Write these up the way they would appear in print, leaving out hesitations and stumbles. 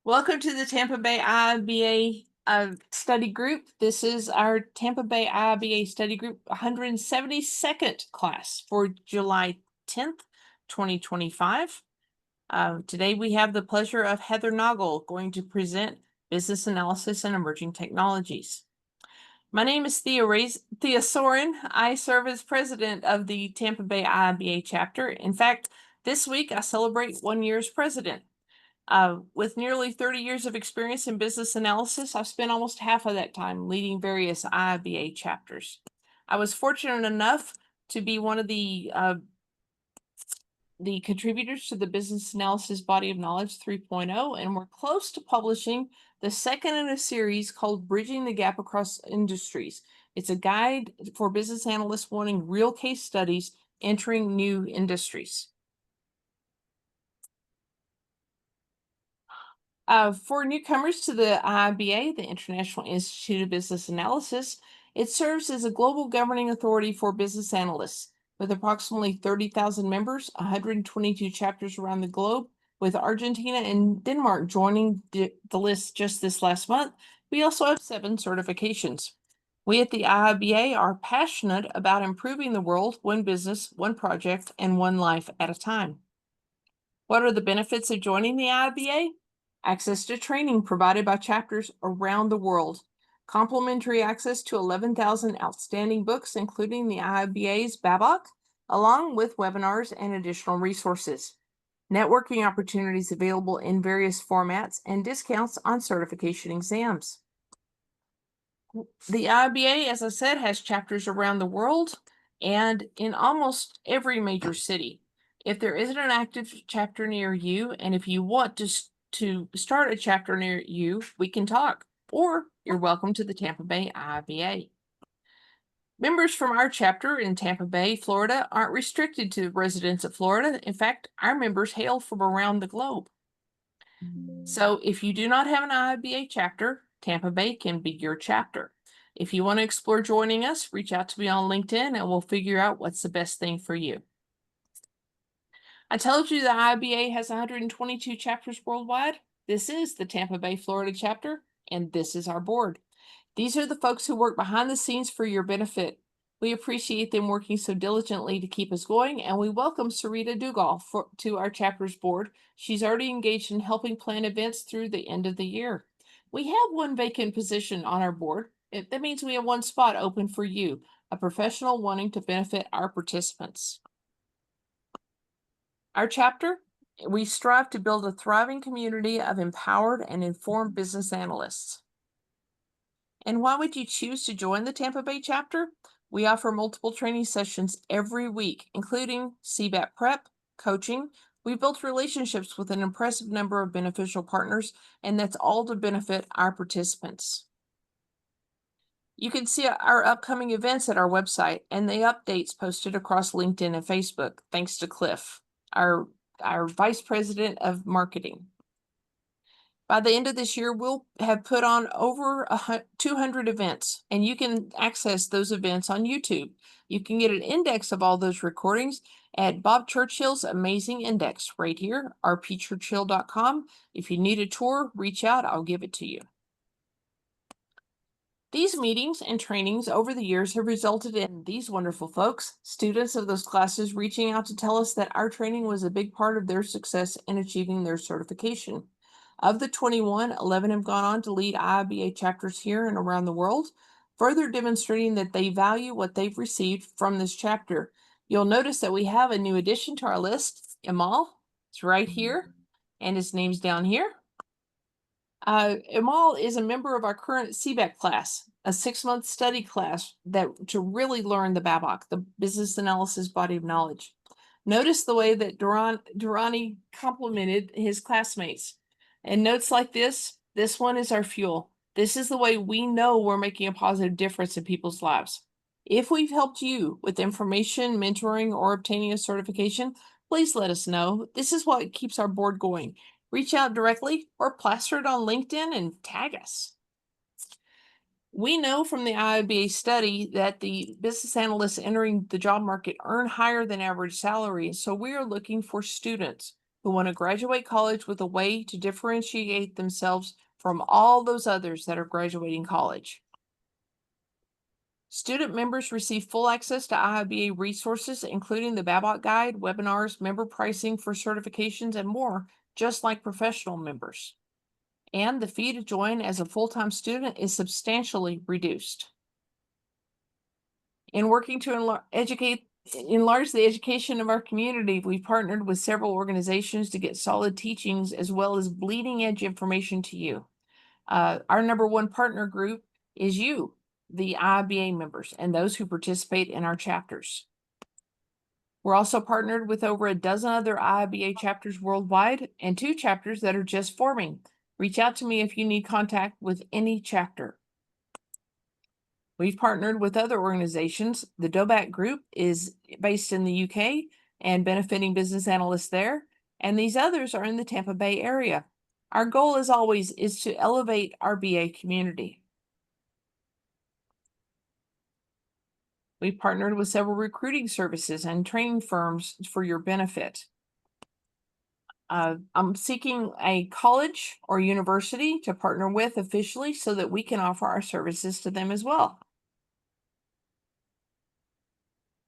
Welcome to the Tampa Bay IIBA study group. This is our Tampa Bay IIBA study group 172nd class for July 10th, 2025. Today we have the pleasure of HeatherNoggle going to present Business Analysis and Emerging Technologies. My name is Thea Soren. I serve as president of the Tampa Bay IIBA chapter. In fact, this week I celebrate 1 year as president. With nearly 30 years of experience in business analysis, I've spent almost half of that time leading various IIBA chapters. I was fortunate enough to be one of the contributors to the Business Analysis Body of Knowledge 3.0, and we're close to publishing the second in a series called Bridging the Gap Across Industries. It's a guide for business analysts wanting real case studies entering new industries. For newcomers to the IIBA, the International Institute of Business Analysis, it serves as a global governing authority for business analysts. With approximately 30,000 members, 122 chapters around the globe, with Argentina and Denmark joining the list just this last month, we also have 7 certifications. We at the IIBA are passionate about improving the world, one business, one project, and one life at a time. What are the benefits of joining the IIBA? Access to training provided by chapters around the world. Complimentary access to 11,000 outstanding books, including the IIBA's BABOK, along with webinars and additional resources. Networking opportunities available in various formats and discounts on certification exams. The IIBA, as I said, has chapters around the world and in almost every major city. If there isn't an active chapter near you, and if you want to start a chapter near you, we can talk, or you're welcome to the Tampa Bay IIBA. Members from our chapter in Tampa Bay, Florida, aren't restricted to residents of Florida. In fact, our members hail from around the globe. So if you do not have an IIBA chapter, Tampa Bay can be your chapter. If you want to explore joining us, reach out to me on LinkedIn and we'll figure out what's the best thing for you. I told you the IIBA has 122 chapters worldwide. This is the Tampa Bay, Florida chapter, and this is our board. These are the folks who work behind the scenes for your benefit. We appreciate them working so diligently to keep us going, and we welcome Sarita Dugal to our chapter's board. She's already engaged in helping plan events through the end of the year. We have 1 vacant position on our board. That means we have 1 spot open for you, a professional wanting to benefit our participants. Our chapter, we strive to build a thriving community of empowered and informed business analysts. And why would you choose to join the Tampa Bay chapter? We offer multiple training sessions every week, including CBAT prep, coaching. We've built relationships with an impressive number of beneficial partners, and that's all to benefit our participants. You can see our upcoming events at our website and the updates posted across LinkedIn and Facebook, thanks to Cliff, our Vice President of Marketing. By the end of this year, we'll have put on over 200 events, and you can access those events on YouTube. You can get an index of all those recordings at Bob Churchill's Amazing Index right here, rpchurchill.com. If you need a tour, reach out, I'll give it to you. These meetings and trainings over the years have resulted in these wonderful folks, students of those classes, reaching out to tell us that our training was a big part of their success in achieving their certification. Of the 21, 11 have gone on to lead IIBA chapters here and around the world, further demonstrating that they value what they've received from this chapter. You'll notice that we have a new addition to our list, Amal. It's right here, and his name's down here. Amal is a member of our current CBAT class, a 6-month study class to really learn the BABOK, the Business Analysis Body of Knowledge. Notice the way that Durrani complimented his classmates. And notes like this one is our fuel. This is the way we know we're making a positive difference in people's lives. If we've helped you with information, mentoring, or obtaining a certification, please let us know. This is what keeps our board going. Reach out directly or plaster it on LinkedIn and tag us. We know from the IIBA study that the business analysts entering the job market earn higher than average salary, so we are looking for students who want to graduate college with a way to differentiate themselves from all those others that are graduating college. Student members receive full access to IIBA resources, including the Babok Guide, webinars, member pricing for certifications, and more, just like professional members. And the fee to join as a full-time student is substantially reduced. In working to enlarge the education of our community, we've partnered with several organizations to get solid teachings as well as bleeding edge information to you. Our number one partner group is you, the IIBA members, and those who participate in our chapters. We're also partnered with over a dozen other IIBA chapters worldwide and 2 chapters that are just forming. Reach out to me if you need contact with any chapter. We've partnered with other organizations. The DOBAC Group is based in the UK and benefiting business analysts there, and these others are in the Tampa Bay area. Our goal, as always, is to elevate our BA community. We've partnered with several recruiting services and training firms for your benefit. I'm seeking a college or university to partner with officially so that we can offer our services to them as well.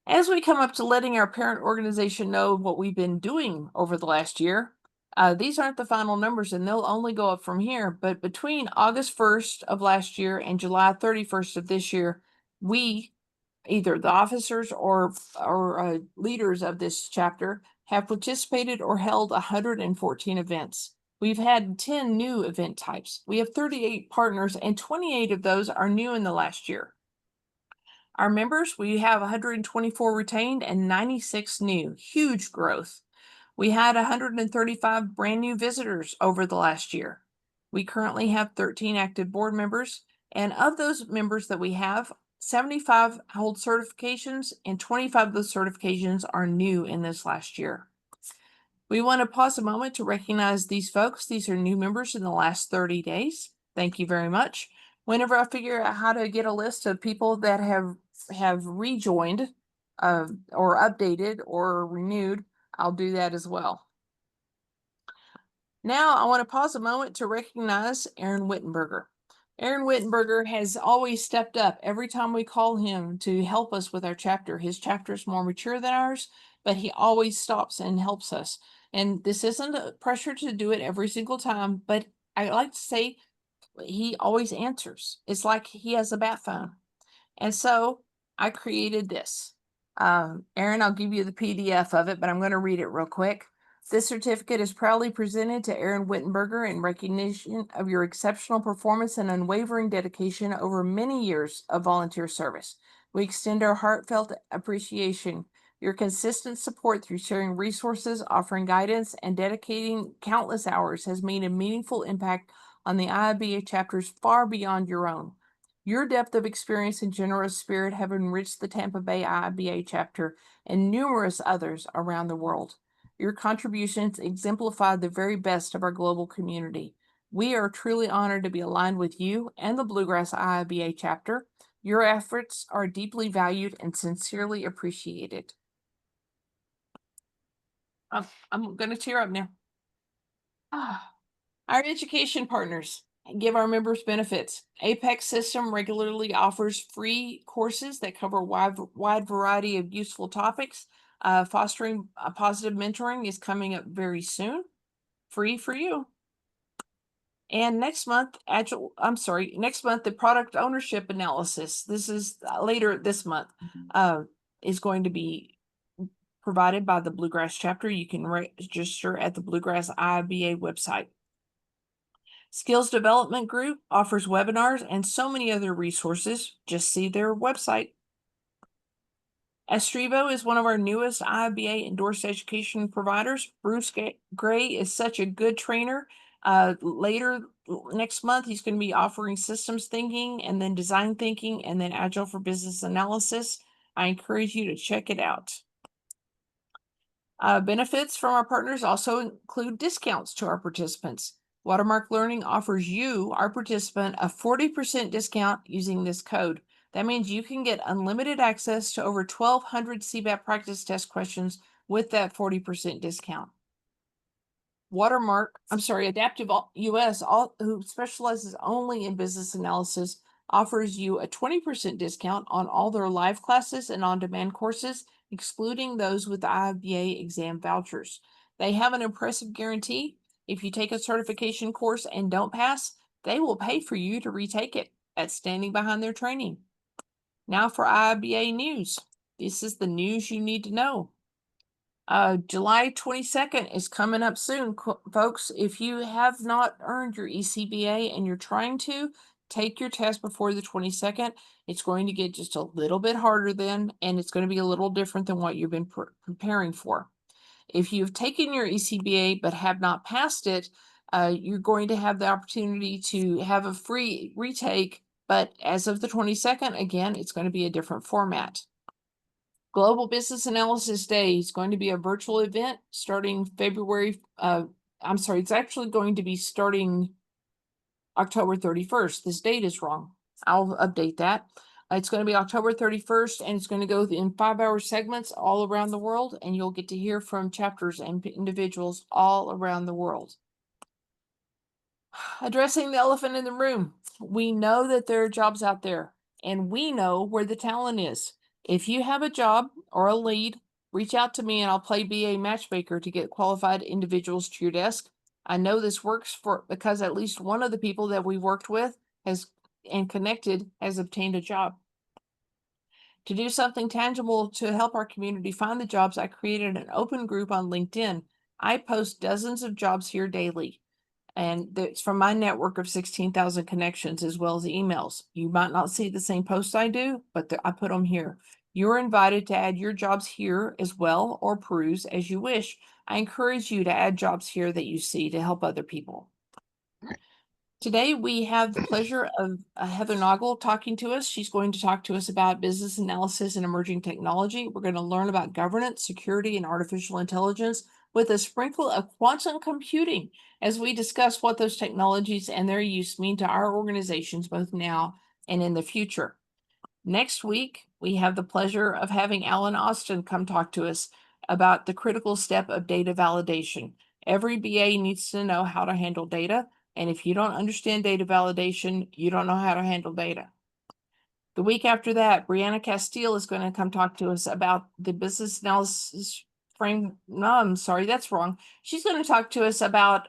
As we come up to letting our parent organization know what we've been doing over the last year, these aren't the final numbers and they'll only go up from here. But between August 1st of last year and July 31st of this year, we, either the officers or leaders of this chapter, have participated or held 114 events. We've had 10 new event types. We have 38 partners, and 28 of those are new in the last year. Our members, we have 124 retained and 96 new. Huge growth. We had 135 brand new visitors over the last year. We currently have 13 active board members, and of those members that we have, 75 hold certifications, and 25 of those certifications are new in this last year. We want to pause a moment to recognize these folks. These are new members in the last 30 days. Thank you very much. Whenever I figure out how to get a list of people that have rejoined or updated or renewed, I'll do that as well. Now I want to pause a moment to recognize Aaron Wittenberger. Aaron Wittenberger has always stepped up every time we call him to help us with our chapter. His chapter is more mature than ours, but he always stops and helps us. And this isn't a pressure to do it every single time, but I like to say he always answers. It's like he has a bat phone. And so I created this. Aaron, I'll give you the PDF of it, but I'm going to read it real quick. This certificate is proudly presented to Aaron Wittenberger in recognition of your exceptional performance and unwavering dedication over many years of volunteer service. We extend our heartfelt appreciation. Your consistent support through sharing resources, offering guidance, and dedicating countless hours has made a meaningful impact on the IIBA chapters far beyond your own. Your depth of experience and generous spirit have enriched the Tampa Bay IIBA chapter and numerous others around the world. Your contributions exemplify the very best of our global community. We are truly honored to be aligned with you and the Bluegrass IIBA chapter. Your efforts are deeply valued and sincerely appreciated. I'm going to tear up now. Our education partners give our members benefits. Apex System regularly offers free courses that cover a wide variety of useful topics. Fostering a positive mentoring is coming up very soon, free for you. And next month, the product ownership analysis, this is later this month, is going to be provided by the Bluegrass chapter. You can register at the Bluegrass IIBA website. Skills Development Group offers webinars and so many other resources. Just see their website. Estrivo is one of our newest IIBA endorsed education providers. Bruce Gray is such a good trainer. Later next month, he's going to be offering systems thinking and then design thinking and then agile for business analysis. I encourage you to check it out. Benefits from our partners also include discounts to our participants. Watermark Learning offers you, our participant, a 40% discount using this code. That means you can get unlimited access to over 1,200 CBAP practice test questions with that 40% discount. Adaptive US, who specializes only in business analysis, offers you a 20% discount on all their live classes and on-demand courses, excluding those with IIBA exam vouchers. They have an impressive guarantee. If you take a certification course and don't pass, they will pay for you to retake it. That's standing behind their training. Now for IIBA news. This is the news you need to know. July 22nd is coming up soon, folks. If you have not earned your ECBA and you're trying to, take your test before the 22nd. It's going to get just a little bit harder then, and it's going to be a little different than what you've been preparing for. If you've taken your ECBA but have not passed it, you're going to have the opportunity to have a free retake, but as of the 22nd, again, it's going to be a different format. Global Business Analysis Day is going to be a virtual event starting it's actually going to be starting October 31st. This date is wrong. I'll update that. It's going to be October 31st, and it's going to go in 5-hour segments all around the world, and you'll get to hear from chapters and individuals all around the world. Addressing the elephant in the room. We know that there are jobs out there, and we know where the talent is. If you have a job or a lead, reach out to me and I'll play BA matchmaker to get qualified individuals to your desk. I know this works because at least one of the people that we worked with and connected has obtained a job. To do something tangible to help our community find the jobs, I created an open group on LinkedIn. I post dozens of jobs here daily. And it's from my network of 16,000 connections as well as emails. You might not see the same posts I do, but I put them here. You're invited to add your jobs here as well or peruse as you wish. I encourage you to add jobs here that you see to help other people. Today, we have the pleasure of HeatherNoggle talking to us. She's going to talk to us about business analysis and emerging technology. We're going to learn about governance, security, and artificial intelligence with a sprinkle of quantum computing as we discuss what those technologies and their use mean to our organizations both now and in the future. Next week, we have the pleasure of having Alan Austin come talk to us about the critical step of data validation. Every BA needs to know how to handle data. And if you don't understand data validation, you don't know how to handle data. The week after that, Brianna Castile is going to come talk to us about the business analysis frame. No, I'm sorry, that's wrong. She's going to talk to us about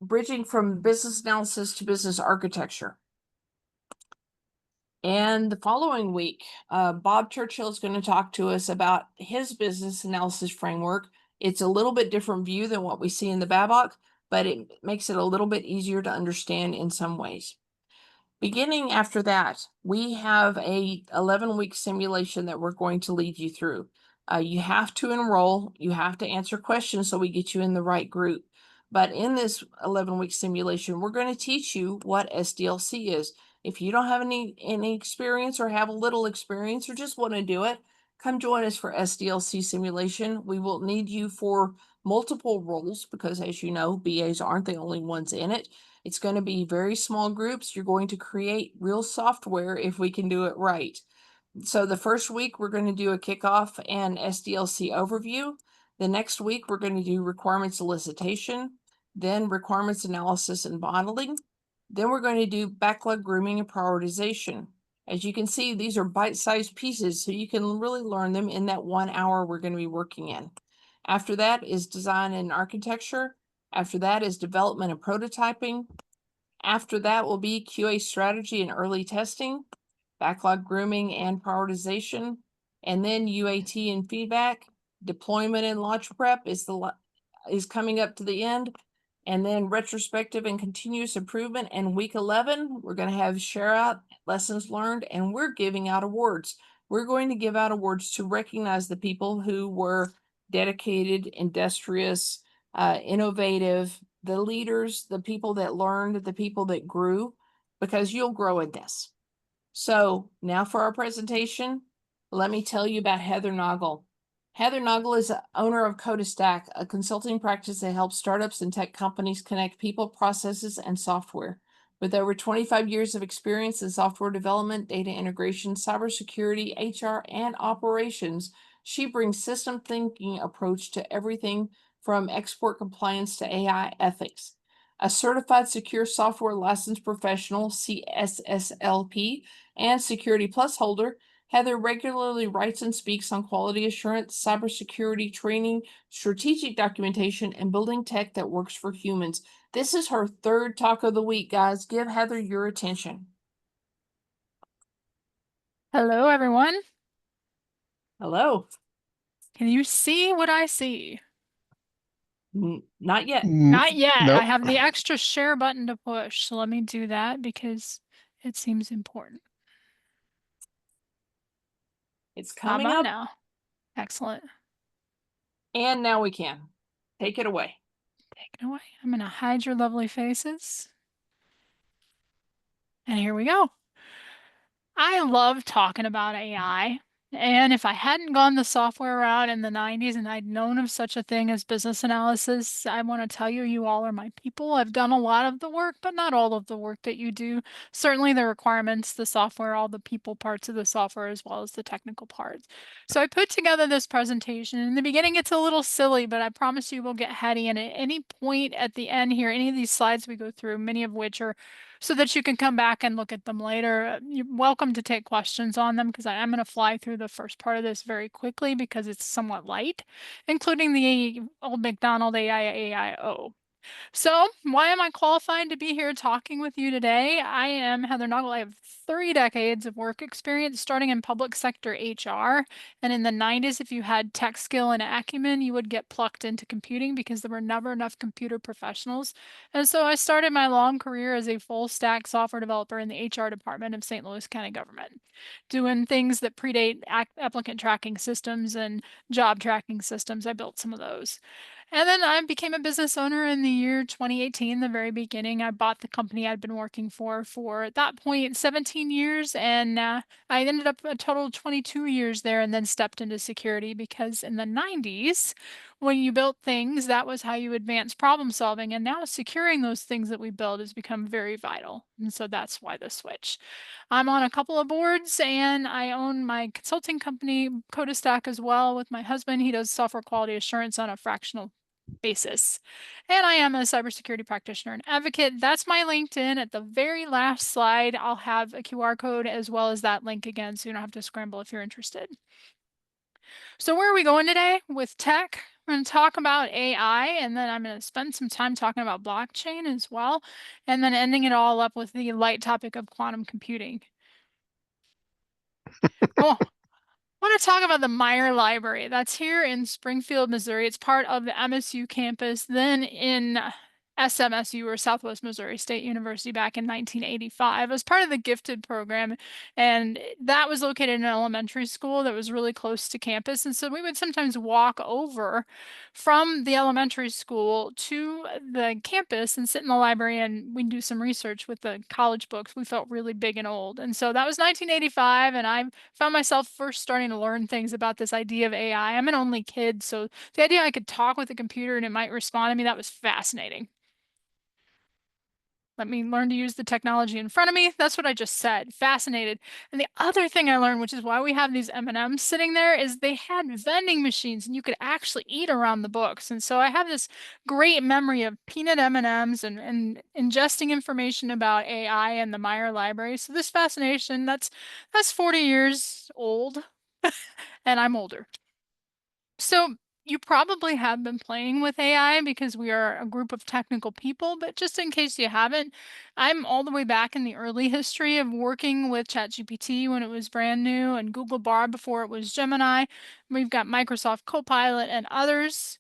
bridging from business analysis to business architecture. And the following week, Bob Churchill is going to talk to us about his business analysis framework. It's a little bit different view than what we see in the BABOK, but it makes it a little bit easier to understand in some ways. Beginning after that, we have a 11-week simulation that we're going to lead you through. You have to enroll, you have to answer questions so we get you in the right group. But in this 11-week simulation, we're going to teach you what SDLC is. If you don't have any experience or have a little experience or just want to do it, come join us for SDLC simulation. We will need you for multiple roles because, as you know, BAs aren't the only ones in it. It's going to be very small groups. You're going to create real software if we can do it right. So the first week, we're going to do a kickoff and SDLC overview. The next week, we're going to do requirements elicitation, then requirements analysis and modeling. Then we're going to do backlog grooming and prioritization. As you can see, these are bite-sized pieces, so you can really learn them in that 1 hour we're going to be working in. After that is design and architecture. After that is development and prototyping. After that will be QA strategy and early testing, backlog grooming and prioritization, and then UAT and feedback. Deployment and launch prep is coming up to the end. And then retrospective and continuous improvement. And week 11, we're going to have share out lessons learned, and we're giving out awards. We're going to give out awards to recognize the people who were dedicated, industrious, innovative, the leaders, the people that learned, the people that grew, because you'll grow in this. So now for our presentation, let me tell you about HeatherNoggle. HeatherNoggle is the owner of CodaStack, a consulting practice that helps startups and tech companies connect people, processes, and software. With over 25 years of experience in software development, data integration, cybersecurity, HR, and operations, she brings system thinking approach to everything from export compliance to AI ethics. A certified secure software license professional, CSSLP, and Security Plus holder, Heather regularly writes and speaks on quality assurance, cybersecurity training, strategic documentation, and building tech that works for humans. This is her third talk of the week, guys. Give Heather your attention. Hello, everyone. Hello. Can you see what I see? Not yet. Not yet. I Nope. have the extra share button to push, so let me do that because it seems important. It's How coming about up. now? Excellent. And now we can. Take it away. Take it away. I'm going to hide your lovely faces. And here we go. I love talking about AI. And if I hadn't gone the software route in the 90s and I'd known of such a thing as business analysis, I want to tell you, you all are my people. I've done a lot of the work, but not all of the work that you do. Certainly the requirements, the software, all the people parts of the software, as well as the technical parts. So I put together this presentation. In the beginning, it's a little silly, but I promise you we'll get heady. And at any point at the end here, any of these slides we go through, many of which are so that you can come back and look at them later. You're welcome to take questions on them because I am going to fly through the first part of this very quickly because it's somewhat light, including the old McDonald AIAIO. So, why am I qualified to be here talking with you today? I am Heather Noggle. I have 3 decades of work experience starting in public sector HR. And in the 90s, if you had tech skill and acumen, you would get plucked into computing because there were never enough computer professionals. And so I started my long career as a full stack software developer in the HR department of St. Louis County government, doing things that predate applicant tracking systems and job tracking systems. I built some of those. And then I became a business owner in the year 2018, the very beginning. I bought the company I'd been working for at that point 17 years, and I ended up a total of 22 years there and then stepped into security because in the 90s, when you built things, that was how you advance problem solving. And now securing those things that we build has become very vital. And so that's why the switch. I'm on a couple of boards and I own my consulting company, Codastack, as well with my husband. He does software quality assurance on a fractional basis. And I am a cybersecurity practitioner and advocate. That's my LinkedIn. At the very last slide, I'll have a QR code as well as that link again, so you don't have to scramble if you're interested. So where are we going today with tech? We're going to talk about AI, and then I'm going to spend some time talking about blockchain as well, and then ending it all up with the light topic of quantum computing. Oh, I want to talk about the Meyer Library. That's here in Springfield, Missouri. It's part of the MSU campus, then in SMSU, or Southwest Missouri State University, back in 1985. It was part of the gifted program, and that was located in an elementary school that was really close to campus. And so we would sometimes walk over from the elementary school to the campus and sit in the library, and we'd do some research with the college books. We felt really big and old. And so that was 1985, and I found myself first starting to learn things about this idea of AI. I'm an only kid, so the idea I could talk with a computer and it might respond to me, that was fascinating. Let me learn to use the technology in front of me. That's what I just said. Fascinated. And the other thing I learned, which is why we have these M&Ms sitting there, is they had vending machines and you could actually eat around the books. And so I have this great memory of peanut M&Ms and ingesting information about AI and the Meyer Library. So this fascination, that's 40 years old, and I'm older. So you probably have been playing with AI because we are a group of technical people, but just in case you haven't, I'm all the way back in the early history of working with ChatGPT when it was brand new and Google Bard before it was Gemini. We've got Microsoft Copilot and others.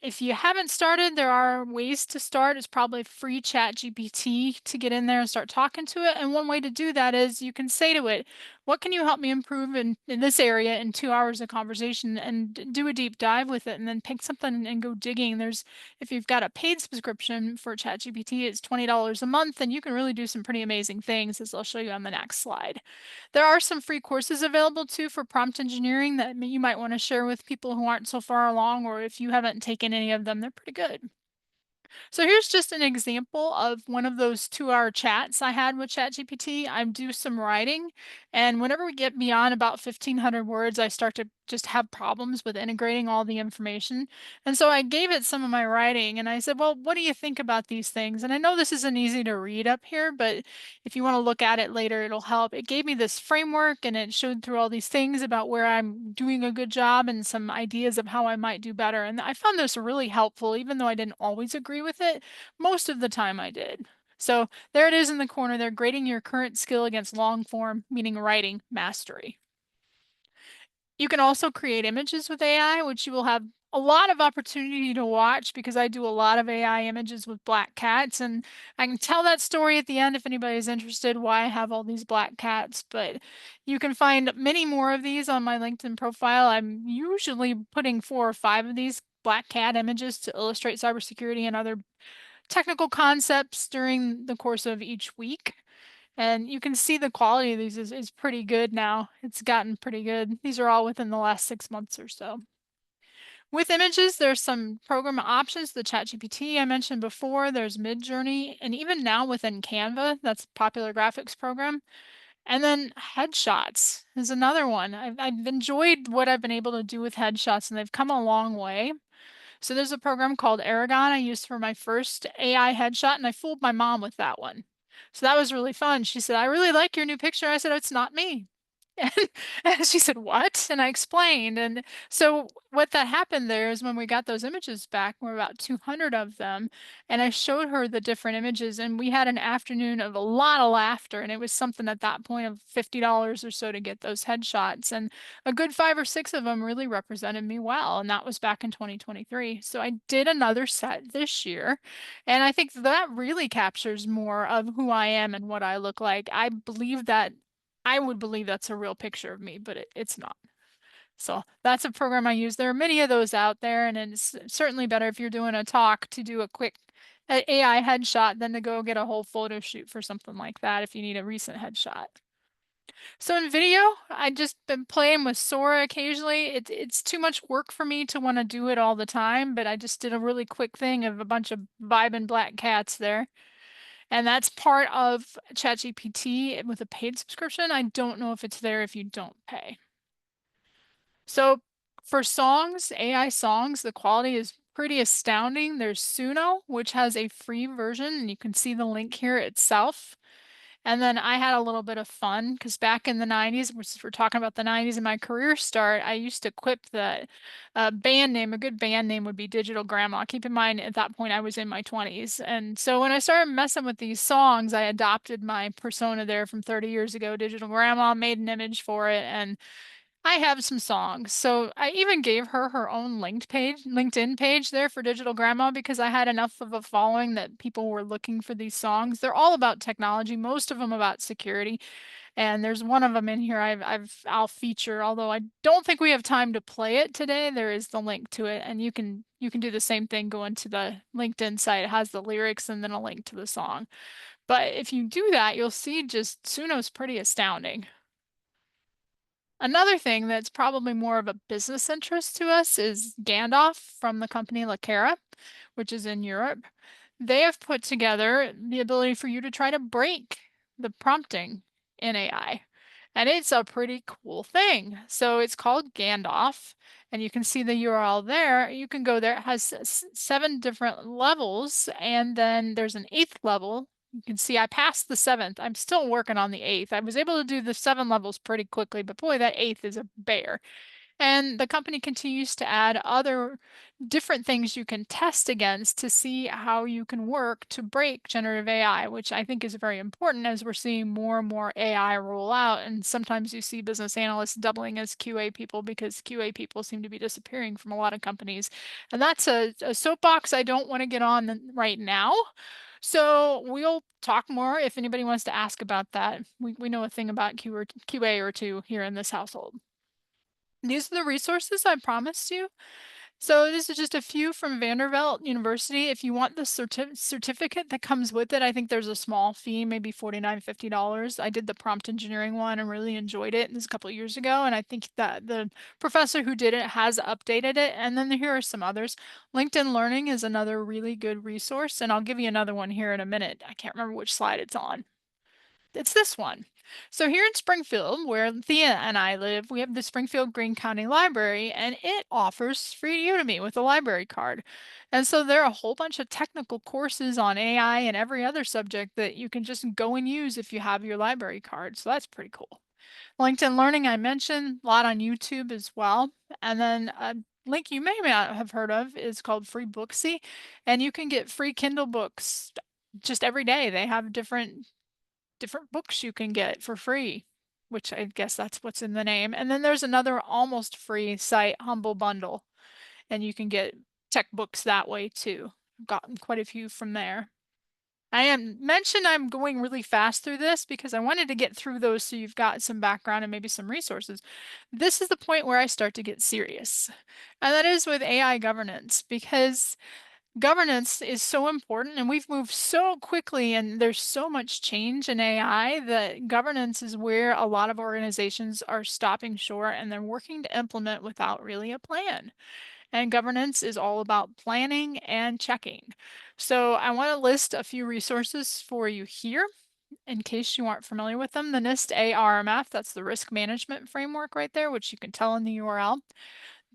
If you haven't started, there are ways to start. It's probably free ChatGPT to get in there and start talking to it. And one way to do that is you can say to it, what can you help me improve in this area in 2 hours of conversation, and do a deep dive with it and then pick something and go digging. If you've got a paid subscription for ChatGPT, it's $20 a month, and you can really do some pretty amazing things, as I'll show you on the next slide. There are some free courses available too for prompt engineering that you might want to share with people who aren't so far along, or if you haven't taken any of them, they're pretty good. So here's just an example of one of those 2-hour chats I had with ChatGPT. I do some writing, And whenever we get beyond about 1,500 words, I start to just have problems with integrating all the information. And so I gave it some of my writing and I said, well, what do you think about these things? And I know this isn't easy to read up here, but if you want to look at it later, it'll help. It gave me this framework and it showed through all these things about where I'm doing a good job and some ideas of how I might do better. And I found this really helpful, even though I didn't always agree with it. Most of the time I did. So there it is in the corner there, grading your current skill against long form, meaning writing mastery. You can also create images with AI, which you will have a lot of opportunity to watch because I do a lot of AI images with black cats, and I can tell that story at the end if anybody's interested why I have all these black cats. But you can find many more of these on my LinkedIn profile. I'm usually putting 4 or 5 of these black cat images to illustrate cybersecurity and other technical concepts during the course of each week. And you can see the quality of these is pretty good now. It's gotten pretty good. These are all within the last 6 months or so. With images, there's some program options, the ChatGPT I mentioned before, there's Midjourney, and even now within Canva, that's a popular graphics program. And then headshots is another one. I've enjoyed what I've been able to do with headshots, and they've come a long way. So there's a program called Aragon I used for my first AI headshot, and I fooled my mom with that one. So that was really fun. She said, I really like your new picture. I said, oh, it's not me. And, and she said, what? And I explained. And so what that happened there is when we got those images back, there were about 200 of them, and I showed her the different images, and we had an afternoon of a lot of laughter. And it was something at that point of $50 or so to get those headshots. And a good 5 or 6 of them really represented me well. And that was back in 2023. So I did another set this year. And I think that really captures more of who I am and what I look like. I would believe that's a real picture of me, but it's not. So that's a program I use. There are many of those out there, and it's certainly better if you're doing a talk to do a quick AI headshot than to go get a whole photo shoot for something like that if you need a recent headshot. So in video, I just been playing with Sora occasionally. It's too much work for me to want to do it all the time, but I just did a really quick thing of a bunch of vibing black cats there. And that's part of ChatGPT with a paid subscription. I don't know if it's there if you don't pay. So for songs, AI songs, the quality is pretty astounding. There's Suno, which has a free version, and you can see the link here itself. And then I had a little bit of fun because back in the 90s, we're talking about the 90s and my career start, I used to quip that band name. A good band name would be Digital Grandma. Keep in mind, at that point, I was in my 20s. And so when I started messing with these songs, I adopted my persona there from 30 years ago, Digital Grandma, made an image for it, and I have some songs. So I even gave her her own LinkedIn page there for Digital Grandma because I had enough of a following that people were looking for these songs. They're all about technology, most of them about security. And there's one of them in here I'll feature, although I don't think we have time to play it today. There is the link to it, and you can do the same thing, go into the LinkedIn site. It has the lyrics and then a link to the song. But if you do that, you'll see just Suno's pretty astounding. Another thing that's probably more of a business interest to us is Gandalf from the company Lakera, which is in Europe. They have put together the ability for you to try to break the prompting in AI. And it's a pretty cool thing. So it's called Gandalf, and you can see the URL there. You can go there. It has 7 different levels, and then there's an 8th level. You can see I passed the 7th. I'm still working on the 8th. I was able to do the 7 levels pretty quickly, but boy, that 8th is a bear. And the company continues to add other different things you can test against to see how you can work to break generative AI, which I think is very important as we're seeing more and more AI roll out. And sometimes you see business analysts doubling as QA people because QA people seem to be disappearing from a lot of companies. And that's a soapbox I don't want to get on right now. So we'll talk more if anybody wants to ask about that. We know a thing about QA or two here in this household. These are the resources I promised you. So this is just a few from Vanderbilt University. If you want the certificate that comes with it, I think there's a small fee, maybe $49, $50. I did the prompt engineering one and really enjoyed it. This is a couple of years ago, and I think that the professor who did it has updated it. And then here are some others. LinkedIn Learning is another really good resource, and I'll give you another one here in a minute. I can't remember which slide it's on. It's this one. So here in Springfield, where Thea and I live, we have the Springfield Greene County Library, and it offers free Udemy with a library card. And so there are a whole bunch of technical courses on AI and every other subject that you can just go and use if you have your library card. So that's pretty cool. LinkedIn Learning, I mentioned, a lot on YouTube as well. And then a link you may not have heard of is called Free Booksy, and you can get free Kindle books just every day. They have different books you can get for free, which I guess that's what's in the name. And then there's another almost free site, Humble Bundle, and you can get tech books that way too. I've gotten quite a few from there. I am mentioned I'm going really fast through this because I wanted to get through those so you've got some background and maybe some resources. This is the point where I start to get serious, and that is with AI governance, because governance is so important and we've moved so quickly and there's so much change in AI that governance is where a lot of organizations are stopping short and they're working to implement without really a plan. And governance is all about planning and checking. So I want to list a few resources for you here in case you aren't familiar with them. The NIST ARMF, that's the risk management framework right there, which you can tell in the URL.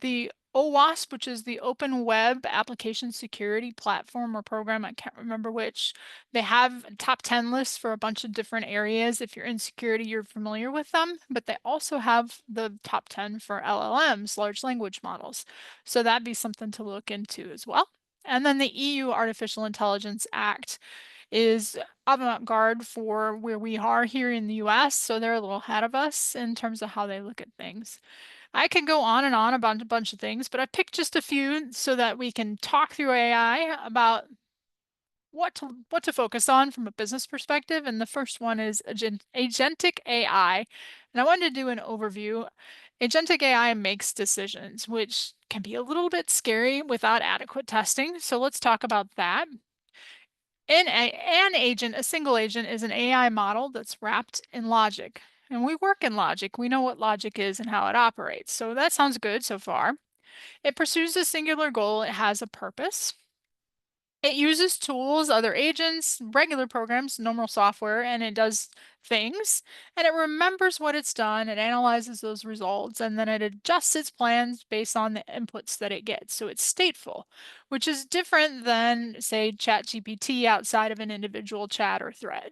The OWASP, which is the Open Web Application Security Platform or program, I can't remember which. They have top 10 lists for a bunch of different areas. If you're in security, you're familiar with them, but they also have the top 10 for LLMs, large language models. So that'd be something to look into as well. And then the EU Artificial Intelligence Act is avant-garde for where we are here in the US, so they're a little ahead of us in terms of how they look at things. I could go on and on about a bunch of things, but I picked just a few so that we can talk through AI about what to focus on from a business perspective. And the first one is agentic AI. And I wanted to do an overview. Agentic AI makes decisions, which can be a little bit scary without adequate testing. So let's talk about that. An agent, a single agent, is an AI model that's wrapped in logic. And we work in logic. We know what logic is and how it operates. So that sounds good so far. It pursues a singular goal. It has a purpose. It uses tools, other agents, regular programs, normal software, and it does things. And it remembers what it's done. It analyzes those results, and then it adjusts its plans based on the inputs that it gets. So it's stateful, which is different than, say, ChatGPT outside of an individual chat or thread.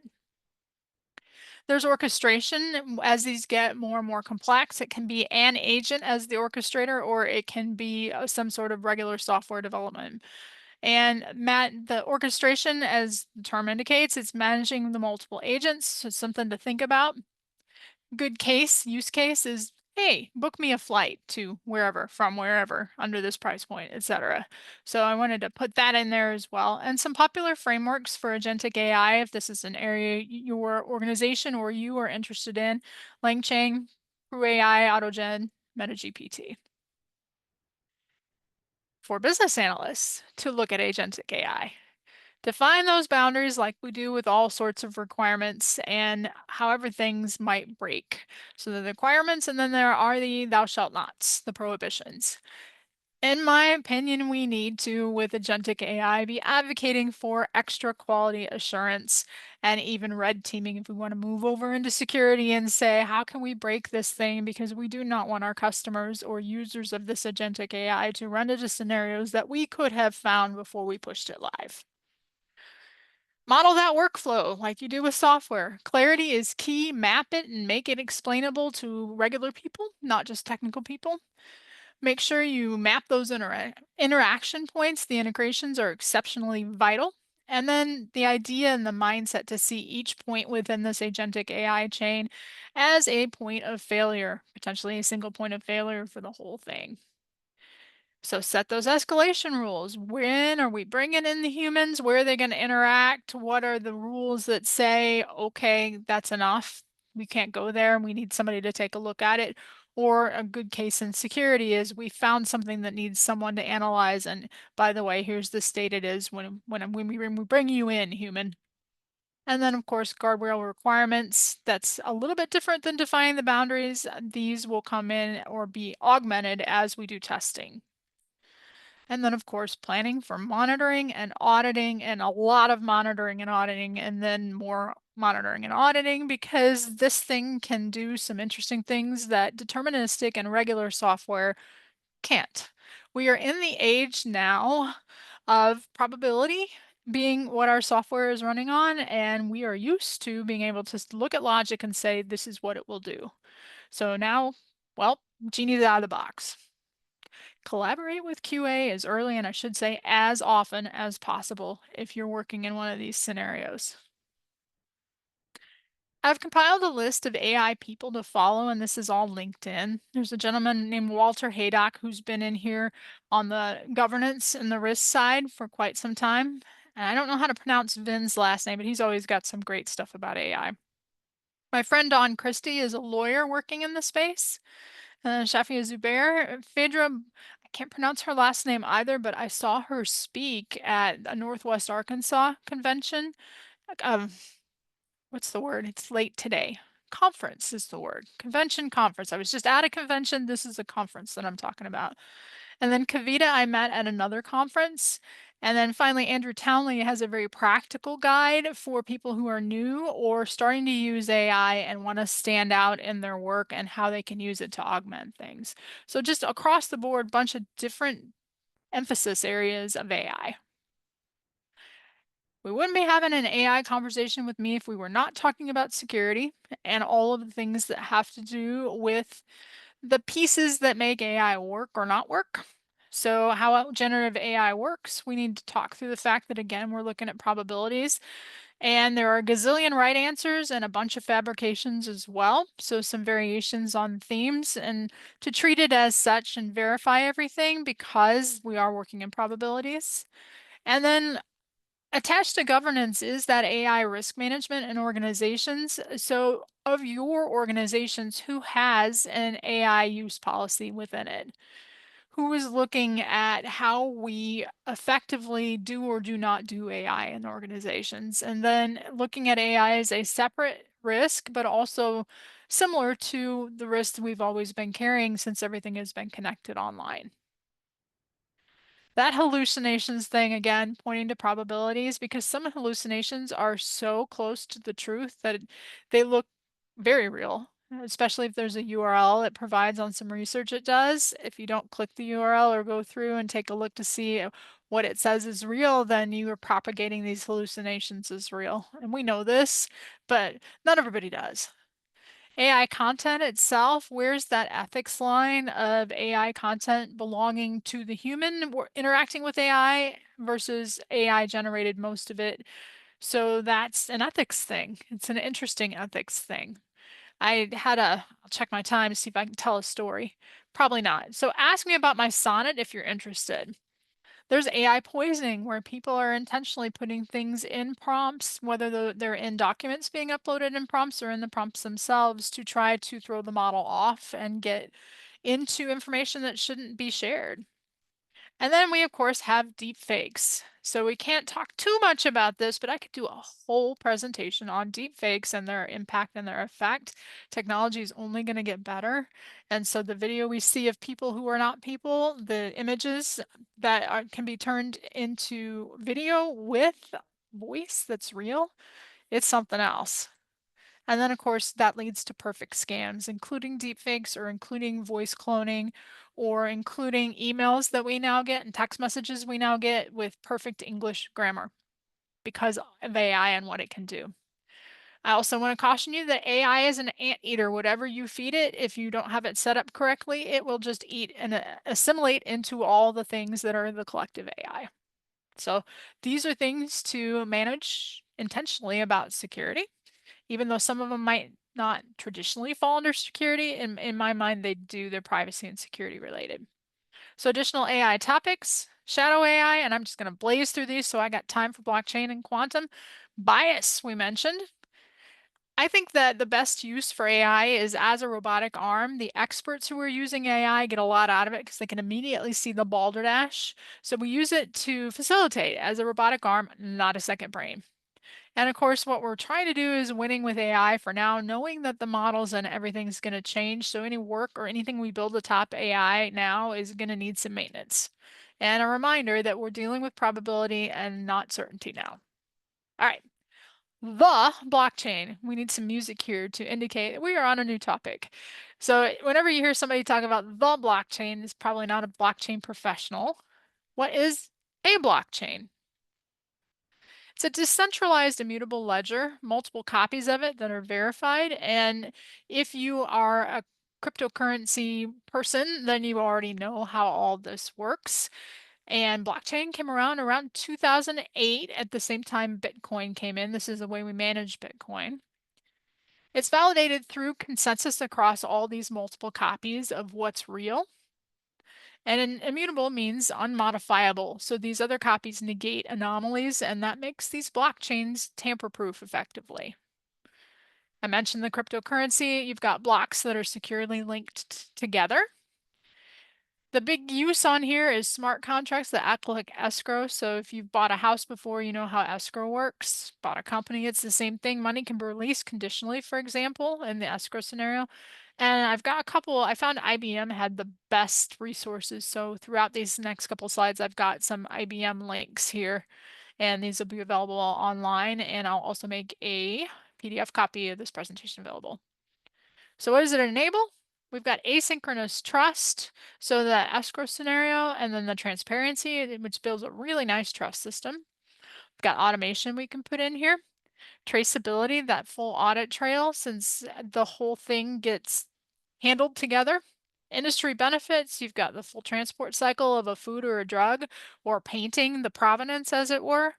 There's orchestration. As these get more and more complex, it can be an agent as the orchestrator, or it can be some sort of regular software development. And the orchestration, as the term indicates, it's managing the multiple agents. So something to think about. Good use case is, hey, book me a flight to wherever, from wherever, under this price point, etc. So I wanted to put that in there as well. And some popular frameworks for agentic AI, if this is an area your organization or you are interested in: LangChain, Crew AI, AutoGen, MetaGPT. For business analysts to look at agentic AI, define those boundaries like we do with all sorts of requirements and however things might break. So the requirements, and then there are the thou shalt nots, the prohibitions. In my opinion, we need to, with agentic AI, be advocating for extra quality assurance and even red teaming if we want to move over into security and say, how can we break this thing? Because we do not want our customers or users of this agentic AI to run into scenarios that we could have found before we pushed it live. Model that workflow like you do with software. Clarity is key. Map it and make it explainable to regular people, not just technical people. Make sure you map those interaction points. The integrations are exceptionally vital. And then the idea and the mindset to see each point within this agentic AI chain as a point of failure, potentially a single point of failure for the whole thing. So set those escalation rules. When are we bringing in the humans? Where are they going to interact? What are the rules that say, okay, that's enough. We can't go there. We need somebody to take a look at it. Or a good case in security is we found something that needs someone to analyze. And by the way, here's the state it is when we bring you in, human. And then, of course, guardrail requirements. That's a little bit different than defining the boundaries. These will come in or be augmented as we do testing. And then, of course, planning for monitoring and auditing, and a lot of monitoring and auditing, and then more monitoring and auditing, because this thing can do some interesting things that deterministic and regular software can't. We are in the age now of probability being what our software is running on, and we are used to being able to look at logic and say, this is what it will do. So now, well, genie's out of the box. Collaborate with QA as early, and I should say as often as possible if you're working in one of these scenarios. I've compiled a list of AI people to follow, and this is all LinkedIn. There's a gentleman named Walter Haydock who's been in here on the governance and the risk side for quite some time. And I don't know how to pronounce Vin's last name, but he's always got some great stuff about AI. My friend Dawn Christie is a lawyer working in the space. Shafia Zubair, Phaedra, I can't pronounce her last name either, but I saw her speak at a Northwest Arkansas convention. Um, what's the word? It's late today. Conference is the word. Convention, conference. I was just at a convention. This is a conference that I'm talking about. And then Kavita, I met at another conference. And then finally, Andrew Townley has a very practical guide for people who are new or starting to use AI and want to stand out in their work and how they can use it to augment things. So just across the board, bunch of different emphasis areas of AI. We wouldn't be having an AI conversation with me if we were not talking about security and all of the things that have to do with the pieces that make AI work or not work. So how generative AI works, we need to talk through the fact that, again, we're looking at probabilities, and there are a gazillion right answers and a bunch of fabrications as well. So some variations on themes, and to treat it as such and verify everything because we are working in probabilities. And then attached to governance is that AI risk management and organizations. So, of your organizations, who has an AI use policy within it? Who is looking at how we effectively do or do not do AI in organizations? And then looking at AI as a separate risk, but also similar to the risk we've always been carrying since everything has been connected online. That hallucinations thing, again, pointing to probabilities, because some hallucinations are so close to the truth that they look very real, especially if there's a URL it provides on some research it does. If you don't click the URL or go through and take a look to see what it says is real, then you are propagating these hallucinations as real. And we know this, but not everybody does. AI content itself, where's that ethics line of AI content belonging to the human interacting with AI versus AI generated most of it? So that's an ethics thing. It's an interesting ethics thing. I'll check my time to see if I can tell a story. Probably not. So ask me about my sonnet if you're interested. There's AI poisoning where people are intentionally putting things in prompts, whether they're in documents being uploaded in prompts or in the prompts themselves, to try to throw the model off and get into information that shouldn't be shared. And then we, of course, have deep fakes. So we can't talk too much about this, but I could do a whole presentation on deep fakes and their impact and their effect. Technology is only going to get better. And so the video we see of people who are not people, the images that can be turned into video with voice that's real, it's something else. And then, of course, that leads to perfect scams, including deepfakes or including voice cloning or including emails that we now get and text messages we now get with perfect English grammar because of AI and what it can do. I also want to caution you that AI is an anteater. Whatever you feed it, if you don't have it set up correctly, it will just eat and assimilate into all the things that are the collective AI. So these are things to manage intentionally about security, even though some of them might not traditionally fall under security. In my mind, they do. They're privacy and security related. So additional AI topics, shadow AI, and I'm just going to blaze through these so I got time for blockchain and quantum. Bias, we mentioned. I think that the best use for AI is as a robotic arm. The experts who are using AI get a lot out of it because they can immediately see the balderdash. So we use it to facilitate as a robotic arm, not a second brain. And of course, what we're trying to do is winning with AI for now, knowing that the models and everything's going to change. So any work or anything we build atop AI now is going to need some maintenance. And a reminder that we're dealing with probability and not certainty now. All right. The blockchain. We need some music here to indicate we are on a new topic. So whenever you hear somebody talk about the blockchain, it's probably not a blockchain professional. What is a blockchain? It's a decentralized immutable ledger, multiple copies of it that are verified. And if you are a cryptocurrency person, then you already know how all this works. And blockchain came around 2008 at the same time Bitcoin came in. This is the way we manage Bitcoin. It's validated through consensus across all these multiple copies of what's real. And an immutable means unmodifiable. So these other copies negate anomalies, and that makes these blockchains tamper-proof effectively. I mentioned the cryptocurrency. You've got blocks that are securely linked together. The big use on here is smart contracts that act like escrow. So if you've bought a house before, you know how escrow works. Bought a company, it's the same thing. Money can be released conditionally, for example, in the escrow scenario. And I've got a couple, I found IBM had the best resources. So throughout these next couple slides, I've got some IBM links here, and these will be available online. And I'll also make a PDF copy of this presentation available. So what does it enable? We've got asynchronous trust, so the escrow scenario, and then the transparency, which builds a really nice trust system. We've got automation we can put in here. Traceability, that full audit trail, since the whole thing gets handled together. Industry benefits, you've got the full transport cycle of a food or a drug, or painting the provenance, as it were.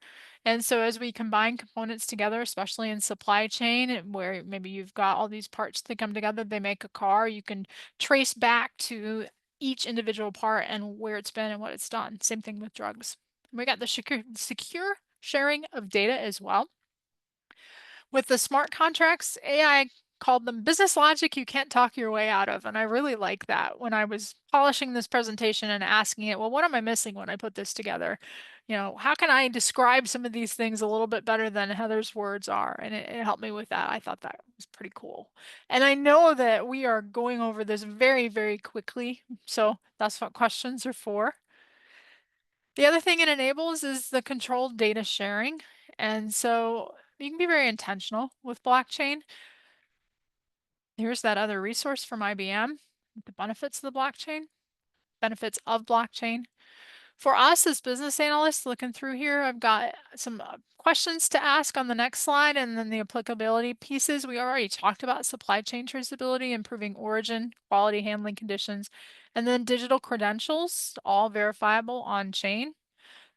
And so as we combine components together, especially in supply chain, where maybe you've got all these parts that come together, they make a car, you can trace back to each individual part and where it's been and what it's done. Same thing with drugs. We got the secure sharing of data as well. With the smart contracts, AI called them business logic you can't talk your way out of. And I really like that when I was polishing this presentation and asking it, well, what am I missing when I put this together? How can I describe some of these things a little bit better than Heather's words are? And it helped me with that. I thought that was pretty cool. And I know that we are going over this very, very quickly. So that's what questions are for. The other thing it enables is the controlled data sharing. And so you can be very intentional with blockchain. Here's that other resource from IBM, the benefits of the blockchain, benefits of blockchain. For us as business analysts looking through here, I've got some questions to ask on the next slide, and then the applicability pieces. We already talked about supply chain traceability, improving origin, quality handling conditions, and then digital credentials, all verifiable on chain.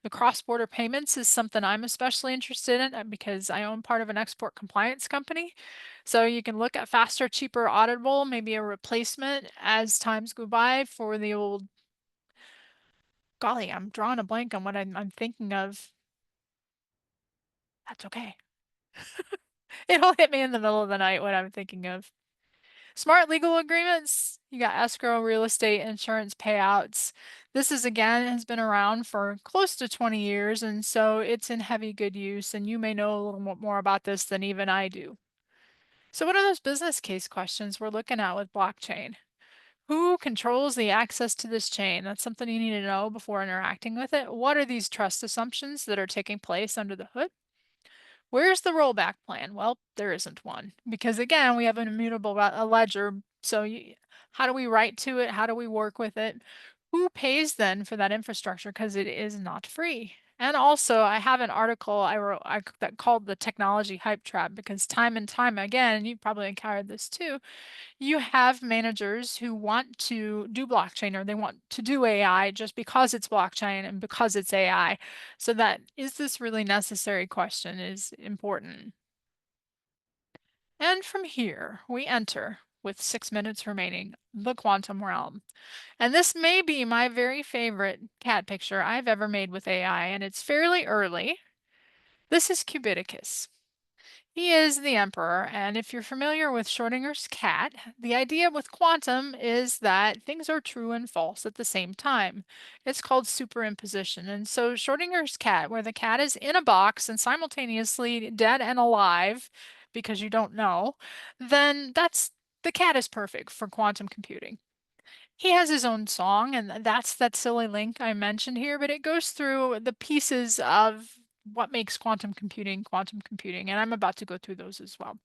The cross-border payments is something I'm especially interested in because I own part of an export compliance company. So you can look at faster, cheaper, auditable, maybe a replacement as times go by for the old, golly, I'm drawing a blank on what I'm thinking of. That's okay. It'll hit me in the middle of the night what I'm thinking of. Smart legal agreements, you got escrow, real estate, insurance payouts. This is again has been around for close to 20 years, and so it's in heavy good use, and you may know a little more about this than even I do. So what are those business case questions we're looking at with blockchain? Who controls the access to this chain? That's something you need to know before interacting with it. What are these trust assumptions that are taking place under the hood? Where's the rollback plan? Well, there isn't one because again, we have an immutable ledger. So how do we write to it? How do we work with it? Who pays then for that infrastructure? Because it is not free. And also, I have an article I wrote that called the technology hype trap because time and time again, and you probably encountered this too, you have managers who want to do blockchain or they want to do AI just because it's blockchain and because it's AI. So that is this really necessary question is important. And from here, we enter, with 6 minutes remaining, the quantum realm. And this may be my very favorite cat picture I've ever made with AI, and it's fairly early. This is Cubiticus. He is the emperor, and if you're familiar with Schrodinger's cat, the idea with quantum is that things are true and false at the same time. It's called superimposition. And so Schrodinger's cat, where the cat is in a box and simultaneously dead and alive because you don't know, then the cat is perfect for quantum computing. He has his own song, and that's that silly link I mentioned here, but it goes through the pieces of what makes quantum computing, and I'm about to go through those as well.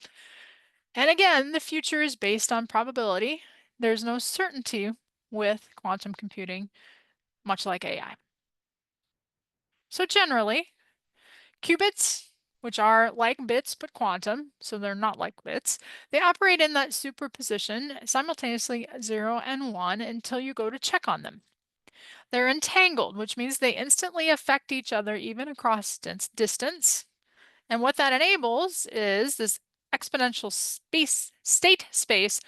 And again, the future is based on probability. There's no certainty with quantum computing, much like AI. So generally, qubits, which are like bits but quantum, so they're not like bits, they operate in that superposition simultaneously 0 and 1 until you go to check on them. They're entangled, which means they instantly affect each other even across distance. And what that enables is this exponential state space.